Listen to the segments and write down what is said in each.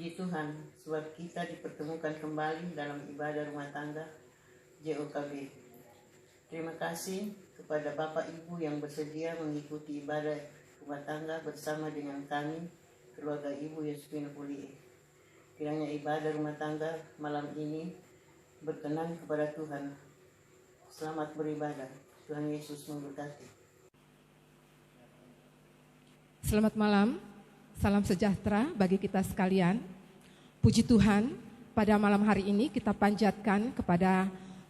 Puji Tuhan, sebab kita dipertemukan kembali dalam ibadah rumah tangga JOKB. Terima kasih kepada Bapak Ibu yang bersedia mengikuti ibadah rumah tangga bersama dengan kami, keluarga Ibu Yosefina Polie. Kiranya ibadah rumah tangga malam ini berkenan kepada Tuhan. Selamat beribadah. Tuhan Yesus memberkati. Selamat malam, salam sejahtera bagi kita sekalian. Puji Tuhan, pada malam hari ini kita panjatkan kepada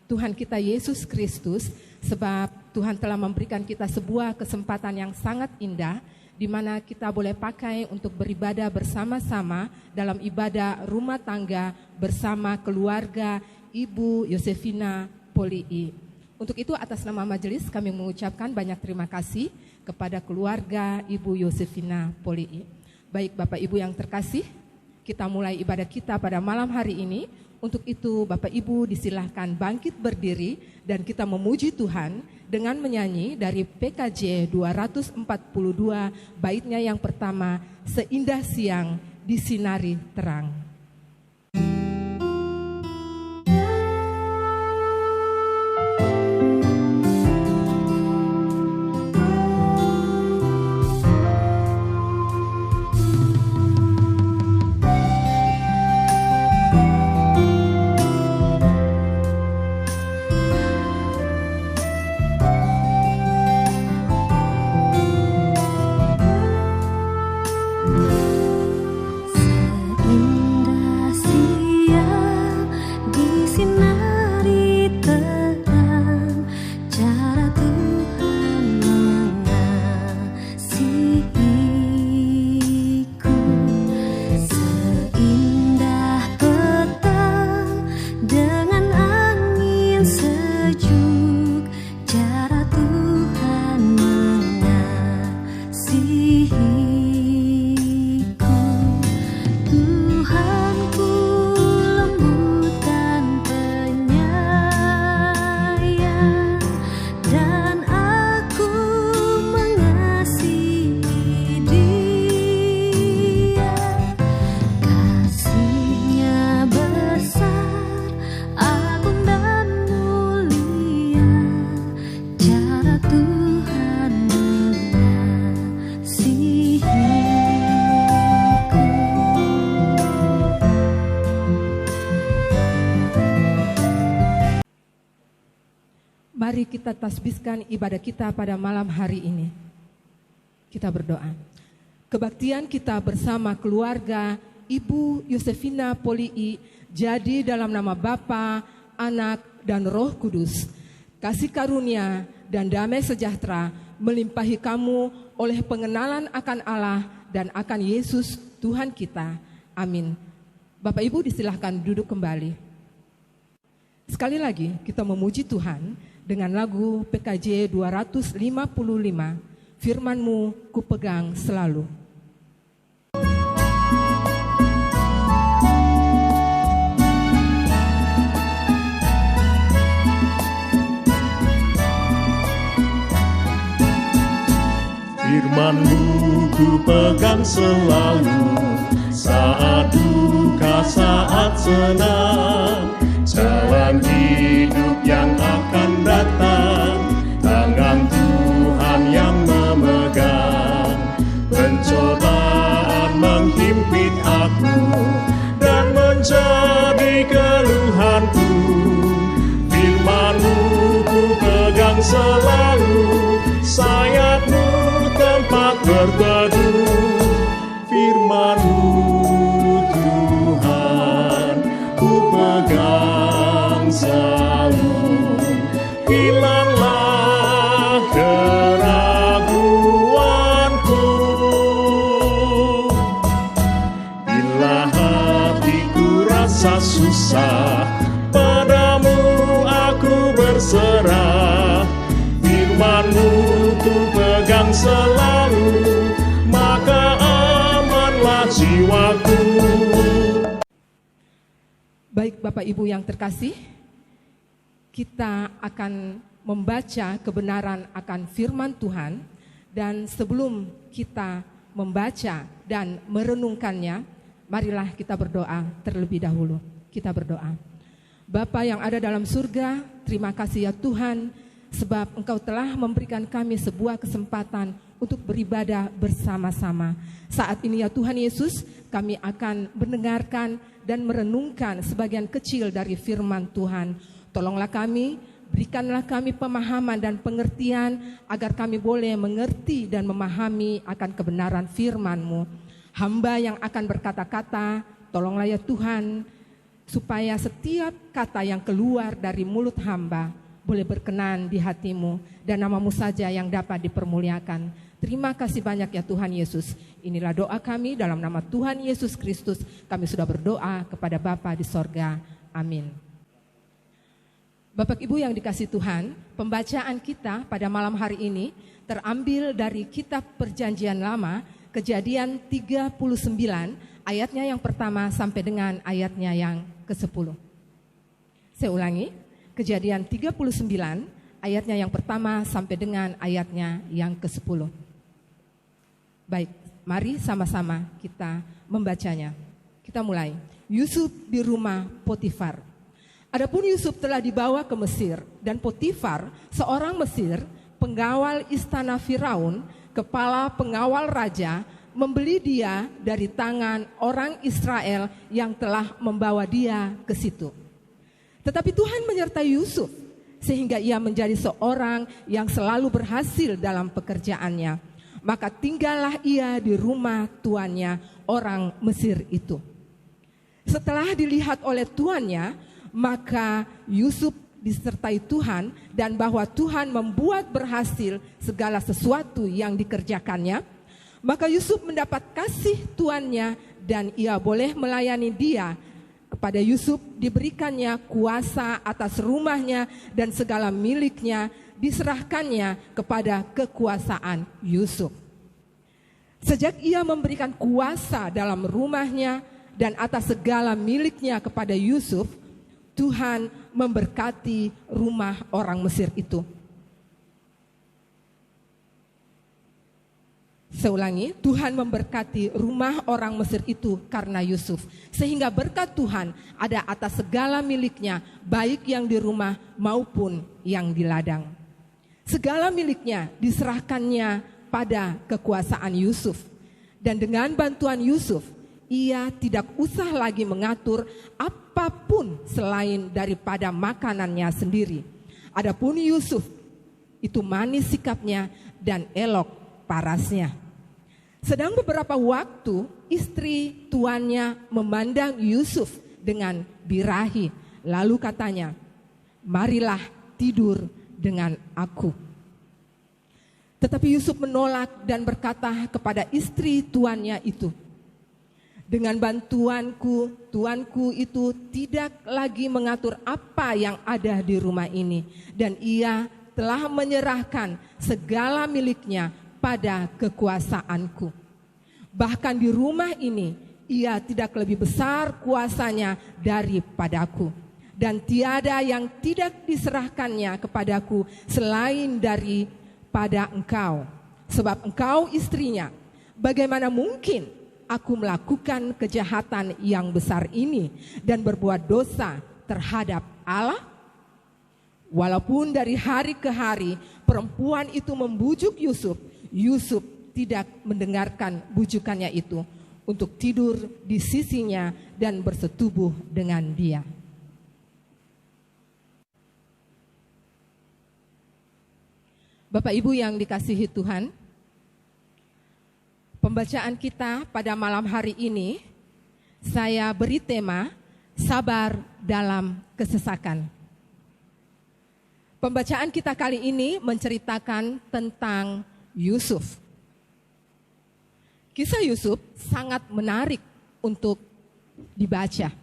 Tuhan kita Yesus Kristus, sebab Tuhan telah memberikan kita sebuah kesempatan yang sangat indah, di mana kita boleh pakai untuk beribadah bersama-sama dalam ibadah rumah tangga bersama keluarga Ibu Yosefina Polie. Untuk itu atas nama majelis kami mengucapkan banyak terima kasih kepada keluarga Ibu Yosefina Polie. Baik Bapak Ibu yang terkasih, kita mulai ibadah kita pada malam hari ini. Untuk itu Bapak Ibu disilahkan bangkit berdiri dan kita memuji Tuhan dengan menyanyi dari PKJ 242 baitnya yang pertama, Seindah Siang Disinari Terang. Mari kita tasbihkan ibadah kita pada malam hari ini. Kita berdoa. Kebaktian kita bersama keluarga Ibu Yosefina Polie jadi dalam nama Bapa, Anak, dan Roh Kudus. Kasih karunia dan damai sejahtera melimpahi kamu oleh pengenalan akan Allah dan akan Yesus Tuhan kita. Amin. Bapak Ibu disilahkan duduk kembali. Sekali lagi kita memuji Tuhan dengan lagu PKJ 255, Firman-Mu kupegang selalu. Firman-Mu kupegang selalu, saat duka, saat senang. Jalan hidup yang akan datang, tangan Tuhan yang memegang. Pencobaan menghimpit aku dan menjadi keluhanku. Firman-Mu ku pegang selalu, sayap-Mu tempat berteduh. Firman-Mu Tuhan ku pegang selalu, hilanglah keraguanku. Bila hatiku rasa susah, padamu aku berserah. Firman-Mu ku pegang selalu, maka amanlah jiwaku. Baik Bapak Ibu yang terkasih, kita akan membaca kebenaran akan firman Tuhan. Dan sebelum kita membaca dan merenungkannya, Marilah kita berdoa terlebih dahulu. Kita berdoa. Bapa yang ada dalam surga, terima kasih ya Tuhan, sebab Engkau telah memberikan kami sebuah kesempatan untuk beribadah bersama-sama. Saat ini ya Tuhan Yesus, kami akan mendengarkan dan merenungkan sebagian kecil dari firman Tuhan. Tolonglah kami, berikanlah kami pemahaman dan pengertian agar kami boleh mengerti dan memahami akan kebenaran firman-Mu. Hamba yang akan berkata-kata, tolonglah ya Tuhan, supaya setiap kata yang keluar dari mulut hamba boleh berkenan di hati-Mu dan nama-Mu saja yang dapat dipermuliakan. Terima kasih banyak ya Tuhan Yesus. Inilah doa kami dalam nama Tuhan Yesus Kristus. Kami sudah berdoa kepada Bapa di sorga. Amin. Bapak Ibu yang dikasihi Tuhan, pembacaan kita pada malam hari ini terambil dari kitab Perjanjian Lama, Kejadian 39, ayatnya yang pertama sampai dengan ayatnya yang ke-10. Saya ulangi, Kejadian 39, ayatnya yang pertama sampai dengan ayatnya yang ke-10. Baik, mari sama-sama kita membacanya. Kita mulai. Yusuf di rumah Potifar. Adapun Yusuf telah dibawa ke Mesir, dan Potifar, seorang Mesir, pengawal istana Firaun, kepala pengawal raja, membeli dia dari tangan orang Israel yang telah membawa dia ke situ. Tetapi Tuhan menyertai Yusuf, sehingga ia menjadi seorang yang selalu berhasil dalam pekerjaannya. Maka tinggallah ia di rumah tuannya, orang Mesir itu. Setelah dilihat oleh tuannya, maka Yusuf disertai Tuhan, dan bahwa Tuhan membuat berhasil segala sesuatu yang dikerjakannya. Maka Yusuf mendapat kasih tuannya, dan ia boleh melayani dia. Kepada Yusuf diberikannya kuasa atas rumahnya, dan segala miliknya diserahkannya kepada kekuasaan Yusuf. Sejak ia memberikan kuasa dalam rumahnya dan atas segala miliknya kepada Yusuf, Tuhan memberkati rumah orang Mesir itu. Saya ulangi, Tuhan memberkati rumah orang Mesir itu karena Yusuf. Sehingga berkat Tuhan ada atas segala miliknya, baik yang di rumah maupun yang di ladang. Segala miliknya diserahkannya pada kekuasaan Yusuf. Dan dengan bantuan Yusuf, ia tidak usah lagi mengatur apapun selain daripada makanannya sendiri. Adapun Yusuf, itu manis sikapnya dan elok parasnya. Sedang beberapa waktu istri tuannya memandang Yusuf dengan birahi. Lalu katanya, marilah tidur dengan aku. Tetapi Yusuf menolak dan berkata kepada istri tuannya itu, dengan bantuanku, tuanku itu tidak lagi mengatur apa yang ada di rumah ini. Dan ia telah menyerahkan segala miliknya pada kekuasaanku. Bahkan di rumah ini ia tidak lebih besar kuasanya daripadaku. Dan tiada yang tidak diserahkannya kepadaku selain daripada engkau. Sebab engkau istrinya. Bagaimana mungkin aku melakukan kejahatan yang besar ini dan berbuat dosa terhadap Allah? Walaupun dari hari ke hari perempuan itu membujuk Yusuf, Yusuf tidak mendengarkan bujukannya itu untuk tidur di sisinya dan bersetubuh dengan dia. Bapak Ibu yang dikasihi Tuhan, pembacaan kita pada malam hari ini saya beri tema sabar dalam kesesakan. Pembacaan kita kali ini menceritakan tentang Yusuf. Kisah Yusuf sangat menarik untuk dibaca.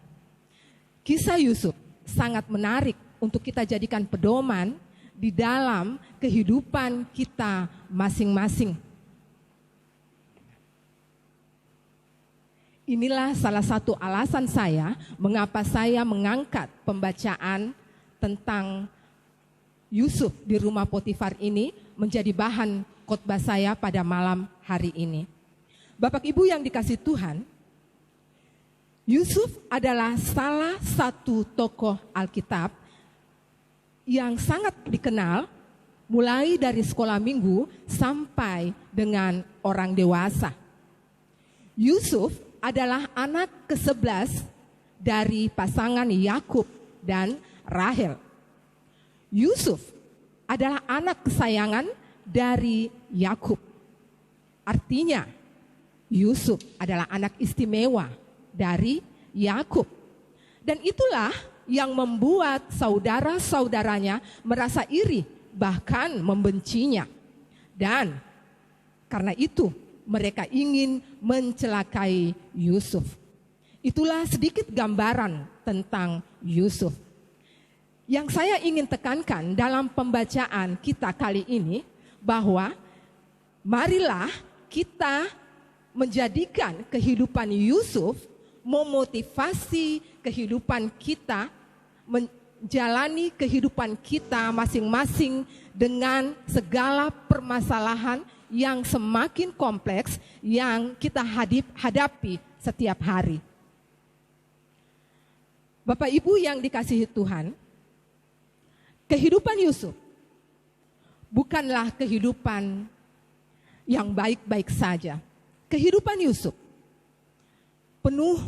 Kisah Yusuf sangat menarik untuk kita jadikan pedoman di dalam kehidupan kita masing-masing. Inilah salah satu alasan saya mengapa saya mengangkat pembacaan tentang Yusuf di rumah Potifar ini menjadi bahan khotbah saya pada malam hari ini. Bapak Ibu yang dikasihi Tuhan, Yusuf adalah salah satu tokoh Alkitab yang sangat dikenal mulai dari sekolah minggu sampai dengan orang dewasa. Yusuf adalah anak ke-11 dari pasangan Yakub dan Rahel. Yusuf adalah anak kesayangan dari Yakub. Artinya, Yusuf adalah anak istimewa dari Yakub. Dan itulah yang membuat saudara-saudaranya merasa iri, bahkan membencinya. Dan karena itu mereka ingin mencelakai Yusuf. Itulah sedikit gambaran tentang Yusuf. Yang saya ingin tekankan dalam pembacaan kita kali ini, bahwa marilah kita menjadikan kehidupan Yusuf memotivasi kehidupan kita, menjalani kehidupan kita masing-masing dengan segala permasalahan yang semakin kompleks yang kita hadapi setiap hari. Bapak Ibu yang dikasihi Tuhan, kehidupan Yusuf bukanlah kehidupan yang baik-baik saja. Kehidupan Yusuf penuh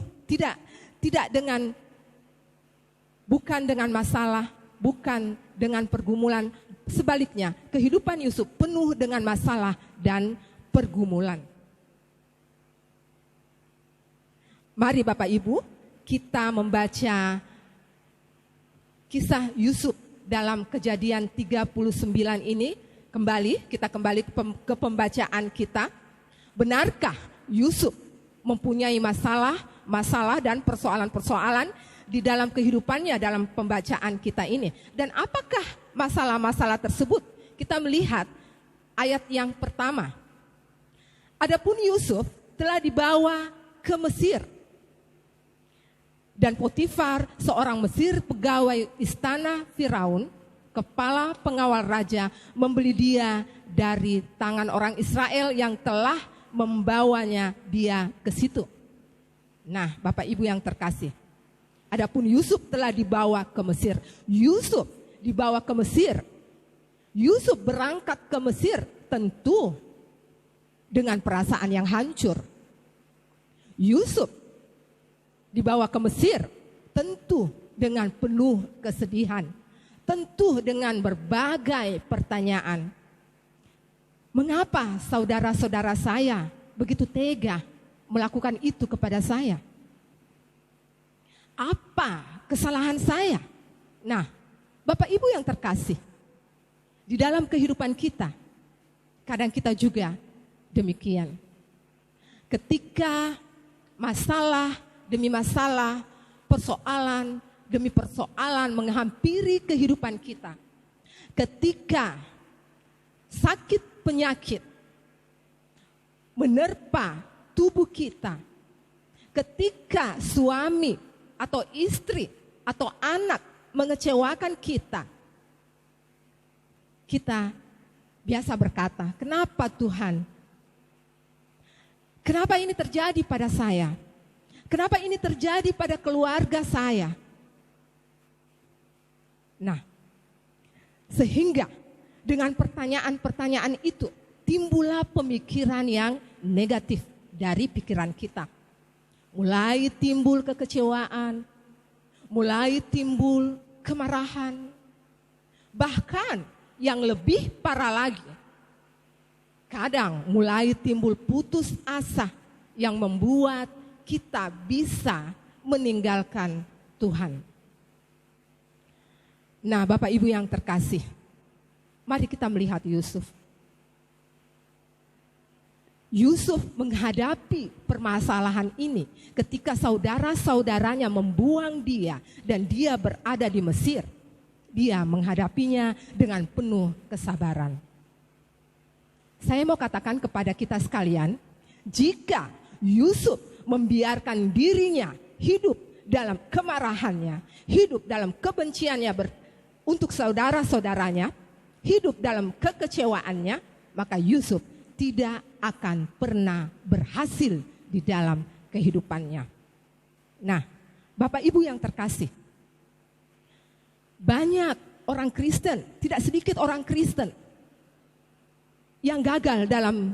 bukan dengan masalah, bukan dengan pergumulan. Sebaliknya, kehidupan Yusuf penuh dengan masalah dan pergumulan. Mari Bapak Ibu, kita membaca kisah Yusuf dalam Kejadian 39 ini. Kita kembali ke pembacaan kita. Benarkah Yusuf mempunyai masalah dan persoalan-persoalan di dalam kehidupannya dalam pembacaan kita ini? Dan apakah masalah-masalah tersebut? Kita melihat ayat yang pertama. Adapun Yusuf telah dibawa ke Mesir. Dan Potifar, seorang Mesir pegawai istana Firaun, kepala pengawal raja, membeli dia dari tangan orang Israel yang telah membawanya dia ke situ. Nah, Bapak Ibu yang terkasih, adapun Yusuf telah dibawa ke Mesir. Yusuf dibawa ke Mesir. Yusuf berangkat ke Mesir tentu dengan perasaan yang hancur. Yusuf dibawa ke Mesir tentu dengan penuh kesedihan, tentu dengan berbagai pertanyaan. Mengapa saudara-saudara saya begitu tega melakukan itu kepada saya? Apa kesalahan saya? Nah, Bapak Ibu yang terkasih, di dalam kehidupan kita, kadang kita juga demikian. Ketika masalah demi masalah, persoalan demi persoalan menghampiri kehidupan kita, ketika sakit penyakit menerpa tubuh kita, ketika suami atau istri atau anak mengecewakan kita, kita biasa berkata, kenapa Tuhan? Kenapa ini terjadi pada saya? Kenapa ini terjadi pada keluarga saya? Nah, sehingga dengan pertanyaan-pertanyaan itu timbullah pemikiran yang negatif dari pikiran kita. Mulai timbul kekecewaan, mulai timbul kemarahan. Bahkan yang lebih parah lagi, kadang mulai timbul putus asa yang membuat kita bisa meninggalkan Tuhan. Nah, Bapak Ibu yang terkasih, mari kita melihat Yusuf. Yusuf menghadapi permasalahan ini ketika saudara-saudaranya membuang dia dan dia berada di Mesir. Dia menghadapinya dengan penuh kesabaran. Saya mau katakan kepada kita sekalian, jika Yusuf membiarkan dirinya hidup dalam kemarahannya, hidup dalam kebenciannya untuk saudara-saudaranya, hidup dalam kekecewaannya, maka Yusuf tidak akan pernah berhasil di dalam kehidupannya. Nah, Bapak Ibu yang terkasih, banyak orang Kristen, tidak sedikit orang Kristen yang gagal dalam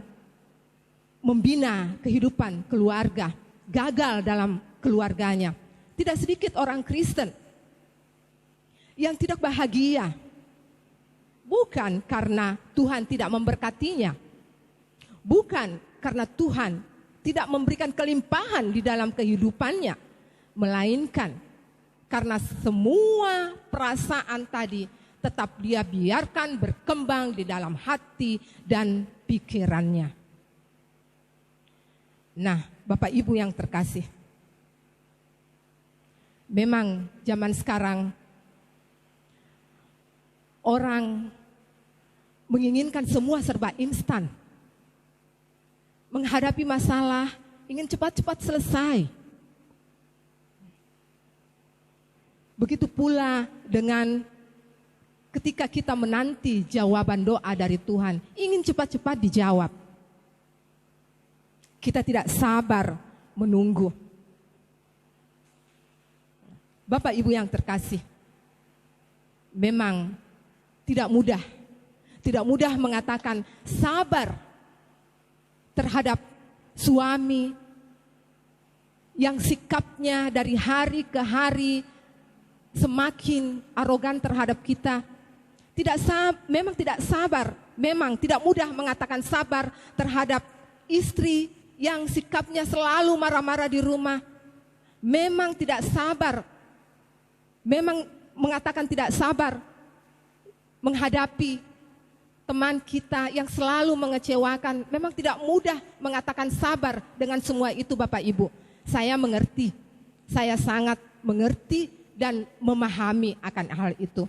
membina kehidupan keluarga, gagal dalam keluarganya. Tidak sedikit orang Kristen yang tidak bahagia, bukan karena Tuhan tidak memberkatinya, bukan karena Tuhan tidak memberikan kelimpahan di dalam kehidupannya, melainkan karena semua perasaan tadi tetap dia biarkan berkembang di dalam hati dan pikirannya. Nah, Bapak Ibu yang terkasih, memang zaman sekarang orang menginginkan semua serba instan. Menghadapi masalah ingin cepat-cepat selesai. Begitu pula dengan ketika kita menanti jawaban doa dari Tuhan, ingin cepat-cepat dijawab. Kita tidak sabar menunggu. Bapak Ibu yang terkasih, memang tidak mudah mengatakan sabar terhadap suami yang sikapnya dari hari ke hari semakin arogan terhadap kita. Memang tidak sabar, memang tidak mudah mengatakan sabar terhadap istri yang sikapnya selalu marah-marah di rumah. Memang tidak sabar, memang mengatakan tidak sabar menghadapi teman kita yang selalu mengecewakan. Memang tidak mudah mengatakan sabar dengan semua itu, Bapak Ibu. Saya mengerti, saya sangat mengerti dan memahami akan hal itu.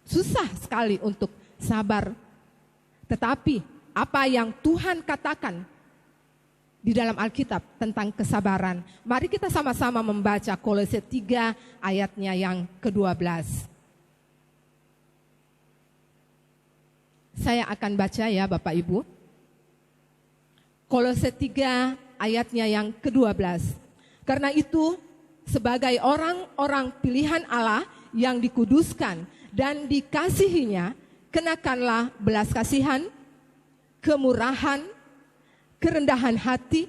Susah sekali untuk sabar. Tetapi apa yang Tuhan katakan di dalam Alkitab tentang kesabaran, mari kita sama-sama membaca Kolose 3 ayatnya yang ke-12. Saya akan baca ya Bapak Ibu. Kolose 3 ayatnya yang ke-12. Karena itu sebagai orang-orang pilihan Allah yang dikuduskan dan dikasihinya, kenakanlah belas kasihan, kemurahan, kerendahan hati,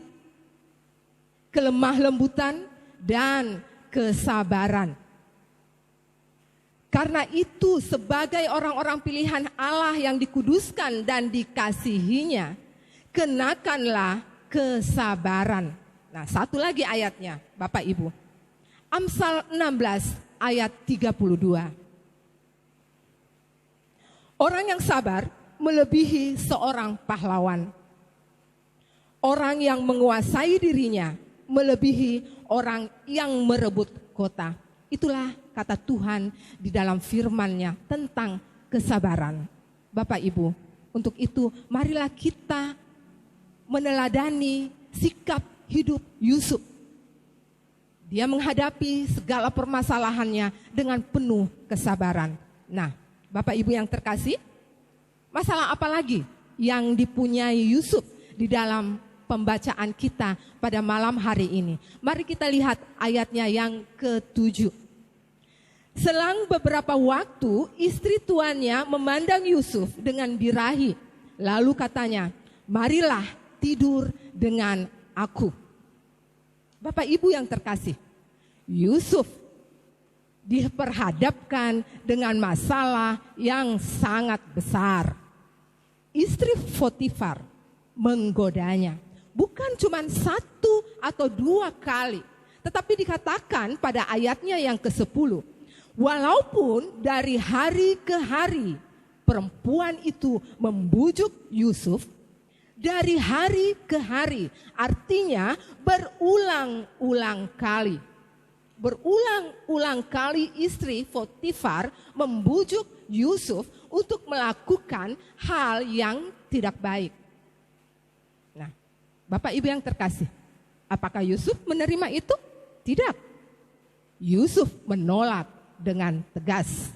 kelemah lembutan, dan kesabaran. Karena itu sebagai orang-orang pilihan Allah yang dikuduskan dan dikasihinya, kenakanlah kesabaran. Nah, satu lagi ayatnya, Bapak Ibu. Amsal 16 ayat 32. Orang yang sabar melebihi seorang pahlawan. Orang yang menguasai dirinya melebihi orang yang merebut kota. Itulah kata Tuhan di dalam firman-Nya tentang kesabaran. Bapak Ibu, untuk itu marilah kita meneladani sikap hidup Yusuf. Dia menghadapi segala permasalahannya dengan penuh kesabaran. Nah, Bapak Ibu yang terkasih, masalah apa lagi yang dipunyai Yusuf di dalam pembacaan kita pada malam hari ini? Mari kita lihat ayatnya yang ke-7. Selang beberapa waktu, istri tuannya memandang Yusuf dengan birahi. Lalu katanya, marilah tidur dengan aku. Bapak Ibu yang terkasih, Yusuf diperhadapkan dengan masalah yang sangat besar. Istri Potifar menggodanya. Bukan cuma 1 atau 2 kali. Tetapi dikatakan pada ayatnya yang ke-10. Walaupun dari hari ke hari perempuan itu membujuk Yusuf. Dari hari ke hari, artinya berulang-ulang kali. Berulang-ulang kali istri Potifar membujuk Yusuf untuk melakukan hal yang tidak baik. Nah, Bapak Ibu yang terkasih, apakah Yusuf menerima itu? Tidak. Yusuf menolak dengan tegas.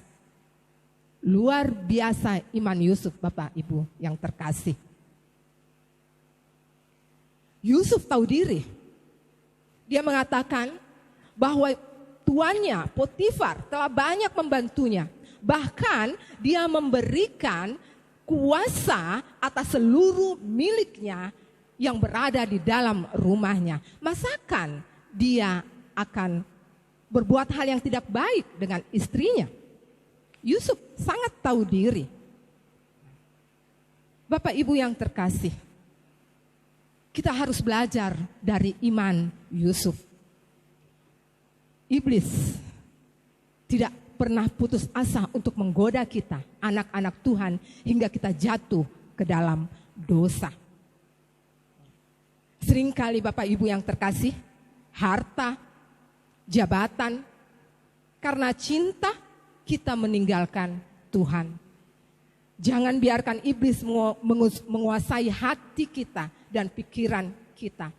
Luar biasa iman Yusuf, Bapak Ibu yang terkasih. Yusuf tahu diri. Dia mengatakan, bahwa tuannya Potifar telah banyak membantunya. Bahkan dia memberikan kuasa atas seluruh miliknya yang berada di dalam rumahnya. Masakan dia akan berbuat hal yang tidak baik dengan istrinya? Yusuf sangat tahu diri. Bapak Ibu yang terkasih, kita harus belajar dari iman Yusuf. Iblis tidak pernah putus asa untuk menggoda kita, anak-anak Tuhan, hingga kita jatuh ke dalam dosa. Seringkali Bapak Ibu yang terkasih, harta, jabatan, karena cinta kita meninggalkan Tuhan. Jangan biarkan iblis menguasai hati kita dan pikiran kita.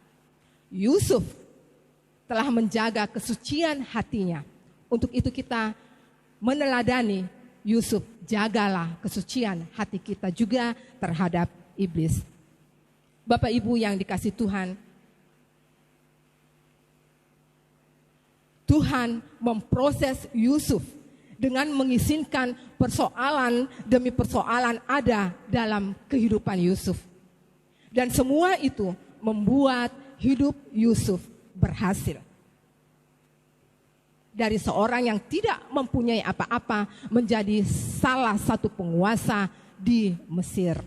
Yusuf telah menjaga kesucian hatinya. Untuk itu kita meneladani Yusuf, jagalah kesucian hati kita juga terhadap iblis. Bapak Ibu yang dikasih Tuhan, Tuhan memproses Yusuf dengan mengizinkan persoalan demi persoalan ada dalam kehidupan Yusuf. Dan semua itu membuat hidup Yusuf berhasil. Dari seorang yang tidak mempunyai apa-apa menjadi salah satu penguasa di Mesir.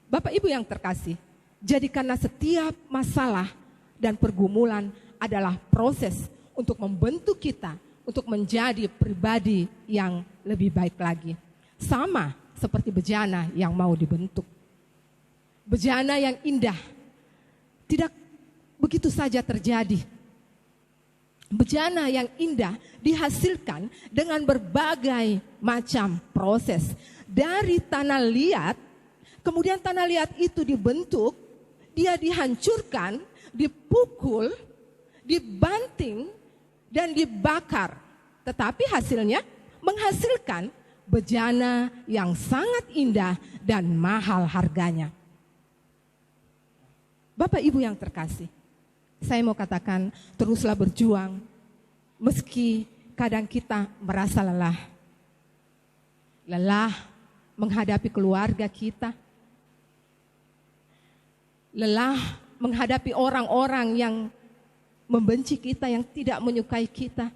Bapak Ibu yang terkasih, jadikanlah setiap masalah dan pergumulan adalah proses untuk membentuk kita, untuk menjadi pribadi yang lebih baik lagi. Sama seperti bejana yang mau dibentuk. Bejana yang indah tidak begitu saja terjadi. Bejana yang indah dihasilkan dengan berbagai macam proses. Dari tanah liat, kemudian tanah liat itu dibentuk, dia dihancurkan, dipukul, dibanting, dan dibakar. Tetapi hasilnya menghasilkan bejana yang sangat indah dan mahal harganya. Bapak Ibu yang terkasih, saya mau katakan teruslah berjuang meski kadang kita merasa lelah. Lelah menghadapi keluarga kita. Lelah menghadapi orang-orang yang membenci kita, yang tidak menyukai kita.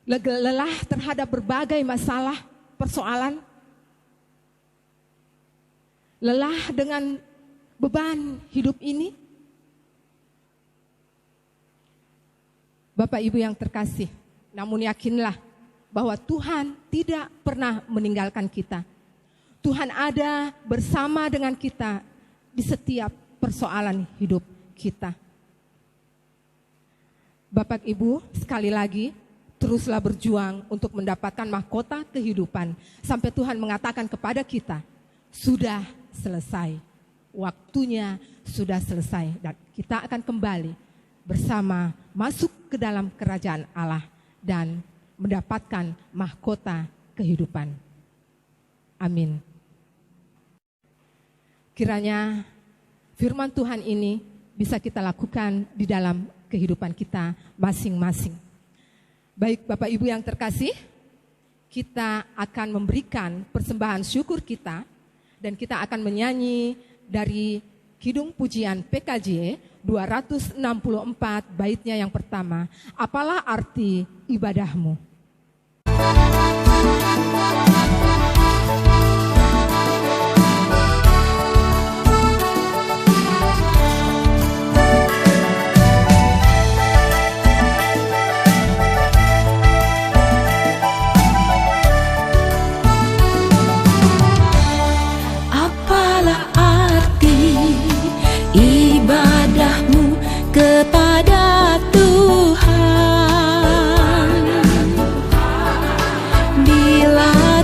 Lelah terhadap berbagai masalah, persoalan. Lelah dengan beban hidup ini. Bapak Ibu yang terkasih, namun yakinlah bahwa Tuhan tidak pernah meninggalkan kita. Tuhan ada bersama dengan kita di setiap persoalan hidup kita. Bapak Ibu, sekali lagi teruslah berjuang untuk mendapatkan mahkota kehidupan sampai Tuhan mengatakan kepada kita, sudah selesai, waktunya sudah selesai, dan kita akan kembali bersama masuk ke dalam kerajaan Allah dan mendapatkan mahkota kehidupan. Amin. Kiranya firman Tuhan ini bisa kita lakukan di dalam kehidupan kita masing-masing. Baik Bapak Ibu yang terkasih, kita akan memberikan persembahan syukur kita dan kita akan menyanyi dari Kidung Pujian PKJ 264 baitnya yang pertama, apalah arti ibadahmu. Kepada Tuhan bila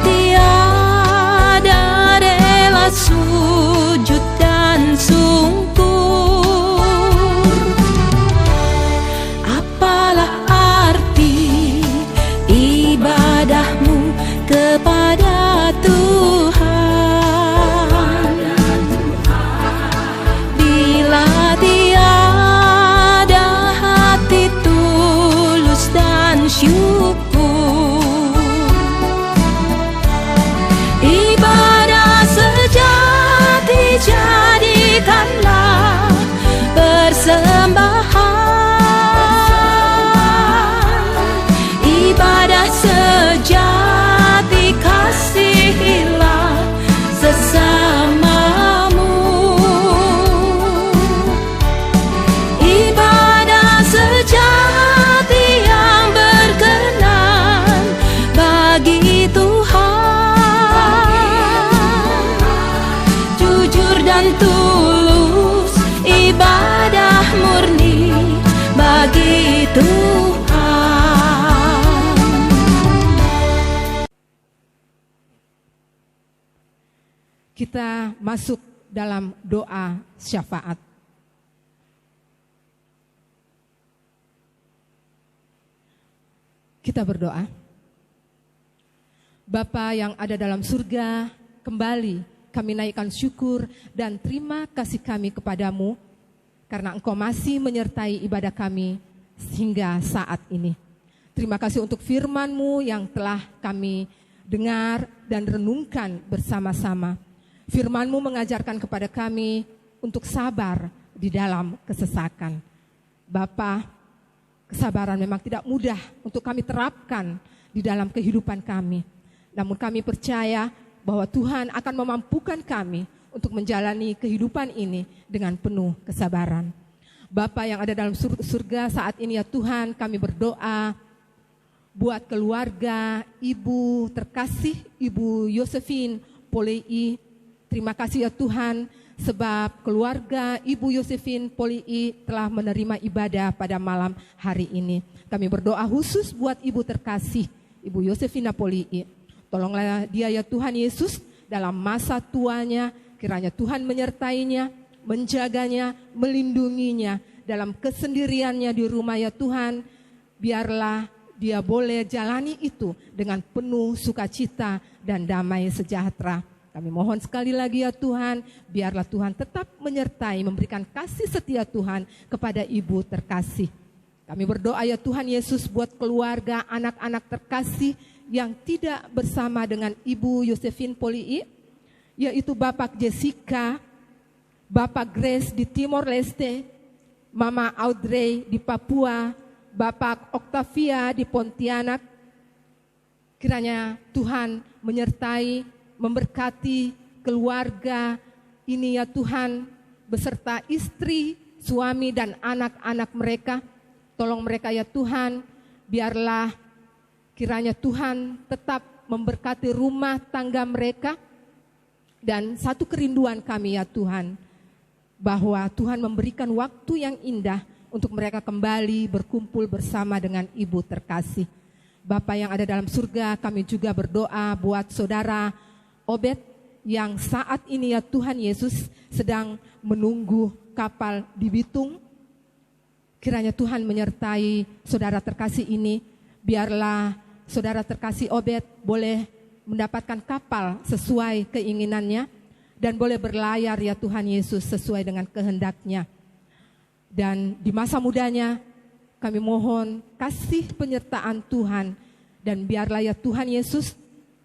kita masuk dalam doa syafaat. Kita berdoa. Bapa yang ada dalam surga, kembali kami naikkan syukur dan terima kasih kami kepadamu karena Engkau masih menyertai ibadah kami hingga saat ini. Terima kasih untuk firman-Mu yang telah kami dengar dan renungkan bersama-sama. Firman-Mu mengajarkan kepada kami untuk sabar di dalam kesesakan. Bapa, kesabaran memang tidak mudah untuk kami terapkan di dalam kehidupan kami. Namun kami percaya bahwa Tuhan akan memampukan kami untuk menjalani kehidupan ini dengan penuh kesabaran. Bapa yang ada dalam surga, saat ini ya Tuhan, kami berdoa buat keluarga Ibu terkasih, Ibu Yosefin Polii. Terima kasih ya Tuhan, sebab keluarga Ibu Yosefin Polii telah menerima ibadah pada malam hari ini. Kami berdoa khusus buat Ibu terkasih, Ibu Yosefina Polii. Tolonglah dia ya Tuhan Yesus dalam masa tuanya, kiranya Tuhan menyertainya, menjaganya, melindunginya dalam kesendiriannya di rumah ya Tuhan. Biarlah dia boleh jalani itu dengan penuh sukacita dan damai sejahtera. Kami mohon sekali lagi ya Tuhan, biarlah Tuhan tetap menyertai, memberikan kasih setia Tuhan kepada Ibu terkasih. Kami berdoa ya Tuhan Yesus buat keluarga, anak-anak terkasih yang tidak bersama dengan Ibu Yosefin Polii, yaitu Bapak Jessica, Bapak Grace di Timor Leste, Mama Audrey di Papua, Bapak Octavia di Pontianak. Kiranya Tuhan menyertai, memberkati keluarga ini ya Tuhan, beserta istri, suami dan anak-anak mereka. Tolong mereka ya Tuhan, biarlah kiranya Tuhan tetap memberkati rumah tangga mereka. Dan satu kerinduan kami ya Tuhan, bahwa Tuhan memberikan waktu yang indah untuk mereka kembali berkumpul bersama dengan Ibu terkasih. Bapa yang ada dalam surga, kami juga berdoa buat saudara Obed yang saat ini ya Tuhan Yesus sedang menunggu kapal di Bitung. Kiranya Tuhan menyertai saudara terkasih ini, biarlah saudara terkasih Obed boleh mendapatkan kapal sesuai keinginannya dan boleh berlayar ya Tuhan Yesus sesuai dengan kehendaknya. Dan di masa mudanya kami mohon kasih penyertaan Tuhan, dan biarlah ya Tuhan Yesus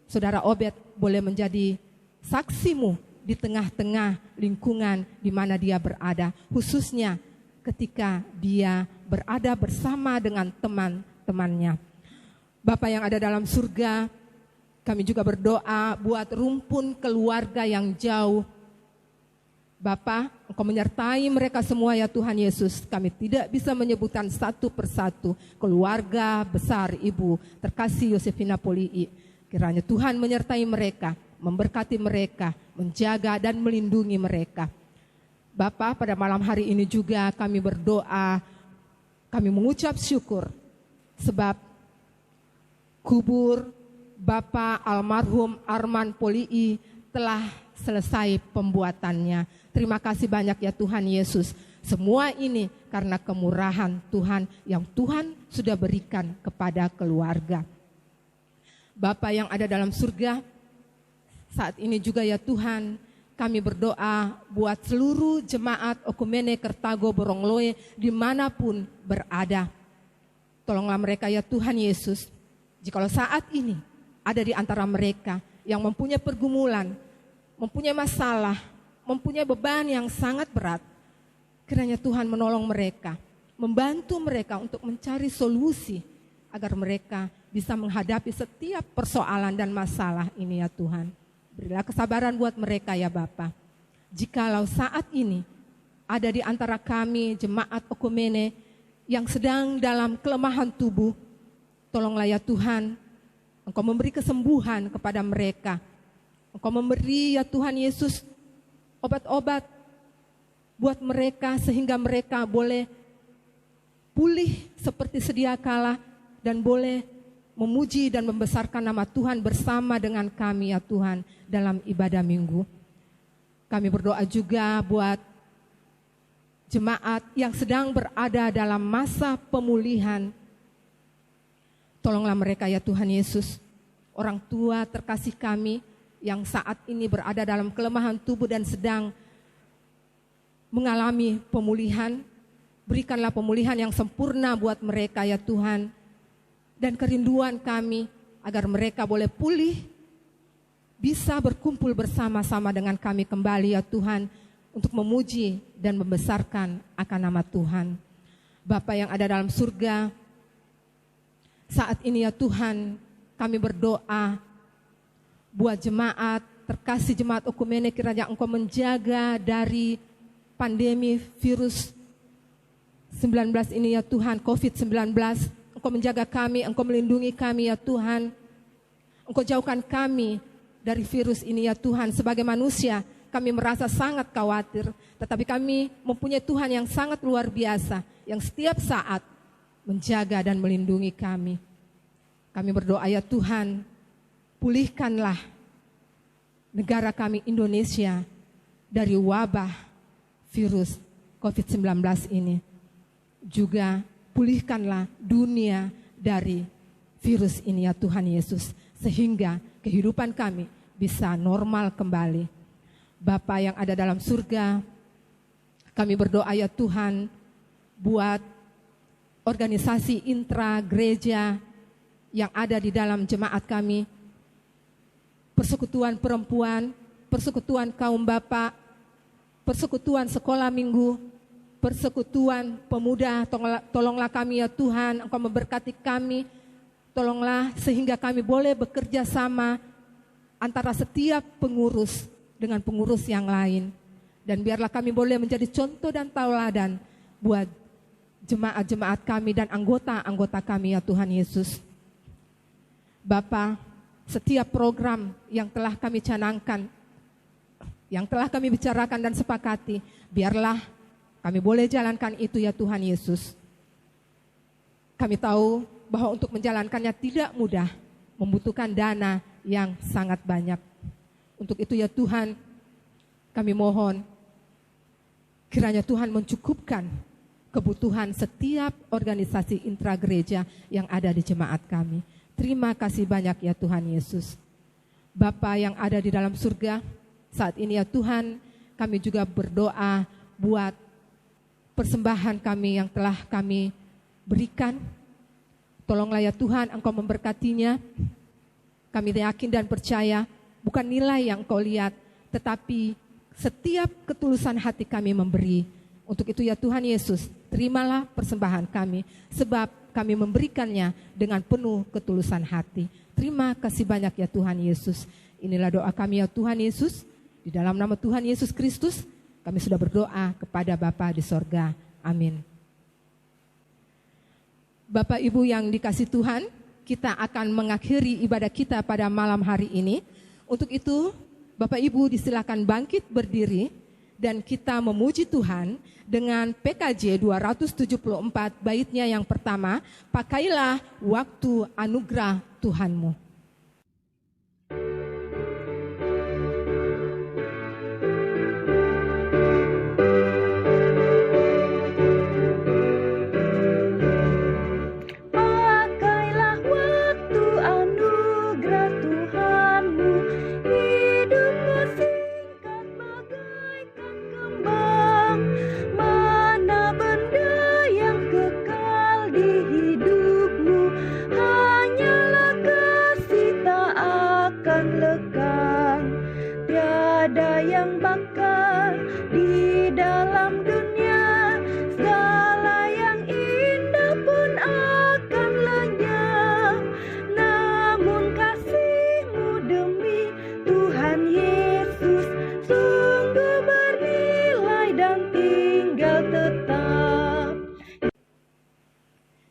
saudara Obed boleh menjadi saksimu di tengah-tengah lingkungan di mana dia berada, khususnya ketika dia berada bersama dengan teman-temannya. Bapa yang ada dalam surga, kami juga berdoa buat rumpun keluarga yang jauh. Bapa, Engkau menyertai mereka semua ya Tuhan Yesus. Kami tidak bisa menyebutkan satu persatu keluarga besar Ibu terkasih Yosefina Polii. Kiranya Tuhan menyertai mereka, memberkati mereka, menjaga dan melindungi mereka. Bapa, pada malam hari ini juga kami berdoa, kami mengucap syukur sebab kubur Bapak almarhum Arman Polii telah selesai pembuatannya. Terima kasih banyak ya Tuhan Yesus. Semua ini karena kemurahan Tuhan yang Tuhan sudah berikan kepada keluarga. Bapa yang ada dalam surga, saat ini juga ya Tuhan, kami berdoa buat seluruh jemaat Okumene Kertago Borongloe dimanapun berada. Tolonglah mereka ya Tuhan Yesus. Jikalau saat ini ada di antara mereka yang mempunyai pergumulan, mempunyai masalah, mempunyai beban yang sangat berat, kiranya Tuhan menolong mereka, membantu mereka untuk mencari solusi agar mereka bisa menghadapi setiap persoalan dan masalah ini ya Tuhan. Berilah kesabaran buat mereka ya Bapa. Jikalau saat ini ada di antara kami jemaat Okumene yang sedang dalam kelemahan tubuh, tolonglah ya Tuhan, Engkau memberi kesembuhan kepada mereka. Engkau memberi ya Tuhan Yesus obat-obat buat mereka sehingga mereka boleh pulih seperti sedia kala dan boleh memuji dan membesarkan nama Tuhan bersama dengan kami ya Tuhan dalam ibadah minggu. Kami berdoa juga buat jemaat yang sedang berada dalam masa pemulihan. Tolonglah mereka ya Tuhan Yesus. Orang tua terkasih kami yang saat ini berada dalam kelemahan tubuh dan sedang mengalami pemulihan. Berikanlah pemulihan yang sempurna buat mereka ya Tuhan. Dan kerinduan kami agar mereka boleh pulih, bisa berkumpul bersama-sama dengan kami kembali ya Tuhan, untuk memuji dan membesarkan akan nama Tuhan. Bapa yang ada dalam surga, saat ini ya Tuhan, kami berdoa buat jemaat, terkasih jemaat Okumene, kiranya Engkau menjaga dari pandemi virus 19 ini ya Tuhan, COVID-19. Engkau menjaga kami, Engkau melindungi kami ya Tuhan. Engkau jauhkan kami dari virus ini ya Tuhan. Sebagai manusia, kami merasa sangat khawatir, tetapi kami mempunyai Tuhan yang sangat luar biasa, yang setiap saat menjaga dan melindungi kami. Kami berdoa ya Tuhan, pulihkanlah negara kami Indonesia dari wabah virus COVID-19 ini. Juga pulihkanlah dunia dari virus ini ya Tuhan Yesus, sehingga kehidupan kami bisa normal kembali. Bapa yang ada dalam surga, kami berdoa ya Tuhan buat organisasi intra gereja yang ada di dalam jemaat kami, persekutuan perempuan, persekutuan kaum bapak, persekutuan sekolah minggu, persekutuan pemuda. Tolonglah kami ya Tuhan, Engkau memberkati kami, tolonglah sehingga kami boleh bekerja sama antara setiap pengurus dengan pengurus yang lain. Dan biarlah kami boleh menjadi contoh dan tauladan buat jemaat-jemaat kami dan anggota-anggota kami ya Tuhan Yesus. Bapa, setiap program yang telah kami canangkan, yang telah kami bicarakan dan sepakati, biarlah kami boleh jalankan itu ya Tuhan Yesus. Kami tahu bahwa untuk menjalankannya tidak mudah, membutuhkan dana yang sangat banyak. Untuk itu ya Tuhan, kami mohon kiranya Tuhan mencukupkan kebutuhan setiap organisasi intragereja yang ada di jemaat kami. Terima kasih banyak ya Tuhan Yesus. Bapa yang ada di dalam surga, saat ini ya Tuhan, kami juga berdoa buat persembahan kami yang telah kami berikan. Tolonglah ya Tuhan, Engkau memberkatinya. Kami yakin dan percaya, bukan nilai yang Engkau lihat, tetapi setiap ketulusan hati kami memberi. Untuk itu ya Tuhan Yesus, terimalah persembahan kami, sebab kami memberikannya dengan penuh ketulusan hati. Terima kasih banyak ya Tuhan Yesus. Inilah doa kami ya Tuhan Yesus. Di dalam nama Tuhan Yesus Kristus, kami sudah berdoa kepada Bapa di sorga. Amin. Bapak Ibu yang dikasih Tuhan, kita akan mengakhiri ibadah kita pada malam hari ini. Untuk itu, Bapak Ibu disilakan bangkit berdiri dan kita memuji Tuhan dengan PKJ 274 baitnya yang pertama, pakailah waktu anugerah Tuhanmu.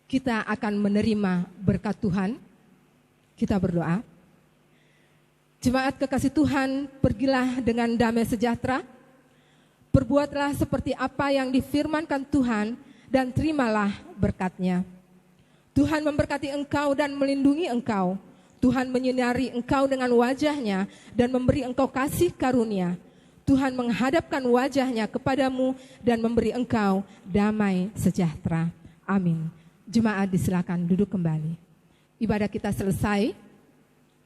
Kita akan menerima berkat Tuhan. Kita berdoa. Jemaat kekasih Tuhan, pergilah dengan damai sejahtera. Perbuatlah seperti apa yang difirmankan Tuhan dan terimalah berkat-Nya. Tuhan memberkati engkau dan melindungi engkau. Tuhan menyinari engkau dengan wajah-Nya dan memberi engkau kasih karunia. Tuhan menghadapkan wajahnya kepadamu dan memberi engkau damai sejahtera. Amin. Jemaat disilakan duduk kembali. Ibadah kita selesai.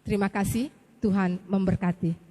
Terima kasih, Tuhan memberkati.